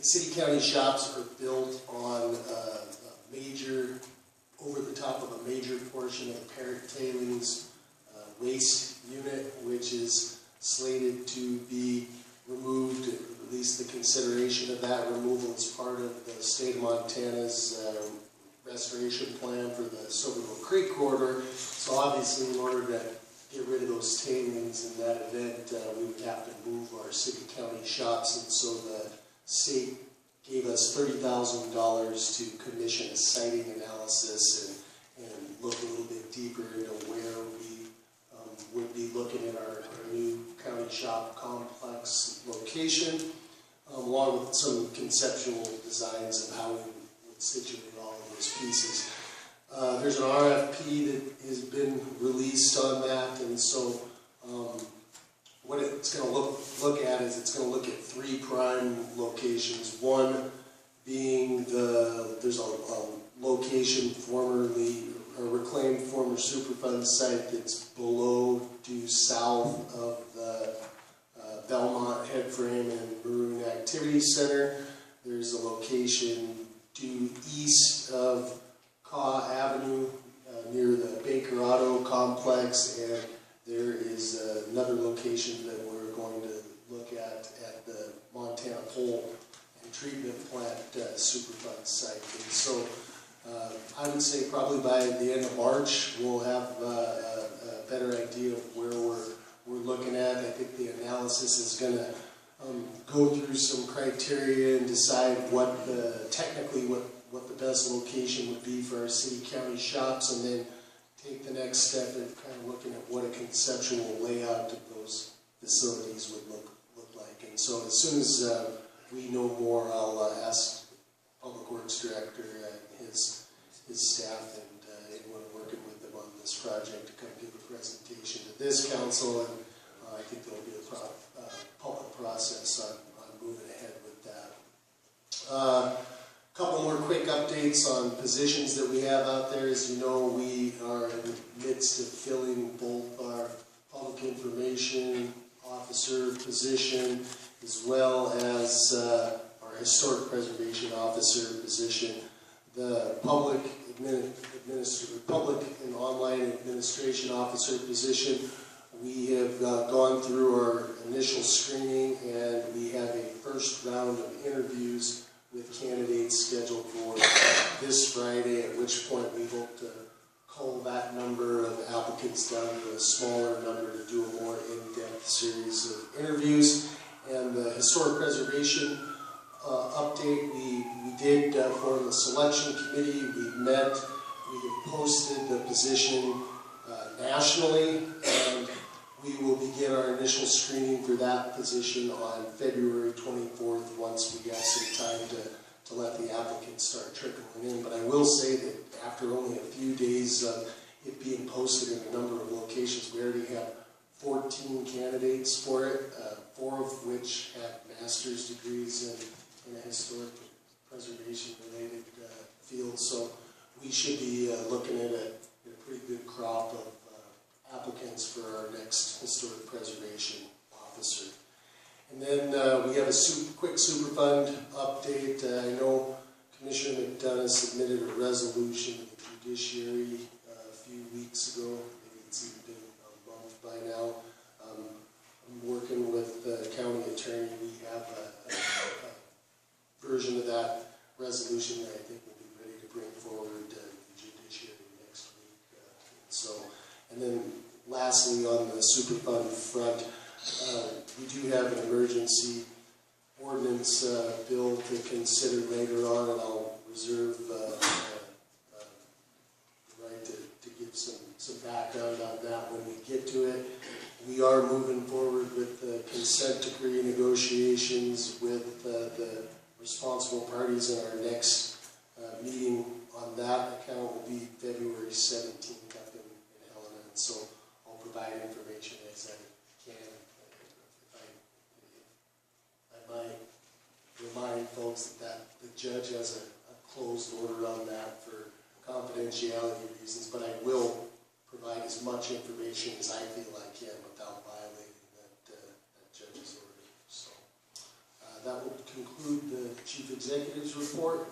city-county shops are built on a major, over the top of a major portion of the parent tailings waste unit, which is slated to be removed, at least the consideration of that removal is part of the state of Montana's restoration plan for the Silverville Creek corridor. So obviously, in order to get rid of those tailings in that event, we would have to move our city-county shops, and so the state gave us $30,000 to commission a siting analysis and look a little bit deeper into where we would be looking at our new county shop complex location, along with some conceptual designs of how we would situate all of those pieces. There's an RFP that has been released on that, and so what it's going to look at is it's going to look at 3 prime locations. One being there's a location formerly a reclaimed former Superfund site that's below due south of the Belmont Headframe and Maroon Activity Center. There's a location due east of Caw Avenue near the Baker Auto Complex, and there is another location that we're going to look at the Montana Pole and Treatment Plant Superfund site. And so I would say probably by the end of March we'll have a better idea of where we're looking at. I think the analysis is going to go through some criteria and decide what technically what the best location would be for our city-county shops, and then take the next step in kind of looking at what a conceptual layout of those facilities would look like. And so as soon as we know more, I'll ask Public Works Director and his staff and anyone working with them on this project to come give a presentation to this council, and I think there'll be a public process on moving ahead with that. Couple more quick updates on positions that we have out there. As you know, we are in the midst of filling both our public information officer position as well as our historic preservation officer position. The public and online administration officer position, we have gone through our initial screening, and we have a first round of interviews with candidates scheduled for this Friday, at which point we hope to cull that number of applicants down to a smaller number to do a more in-depth series of interviews. And the historic preservation update, we did form a selection committee. We've met, we have posted the position nationally, and we will begin our initial screening for that position on February 24th once we got some time to let the applicants start trickling in. But I will say that after only a few days of it being posted in a number of locations, we already have 14 candidates for it, 4 of which have master's degrees in a historic preservation related field. So we should be looking at a pretty good crop of applicants for our next historic preservation officer. And then we have a quick Superfund update. I know Commissioner McDonough submitted a resolution to the judiciary a few weeks ago. Maybe it's even been a month by now. I'm working with the county attorney. We have a version of that resolution that I think we'll be ready to bring forward to the judiciary next week. And then lastly, on the Superfund front, we do have an emergency ordinance bill to consider later on, and I'll reserve the right to give some background on that when we get to it. We are moving forward with the consent decree negotiations with the responsible parties, and our next meeting on that account will be February 17th up in Helena. And so I'll provide information as I can. I might remind folks that the judge has a closed order on that for confidentiality reasons, but I will provide as much information as I feel I can without violating that judge's order. So that will conclude the chief executive's report.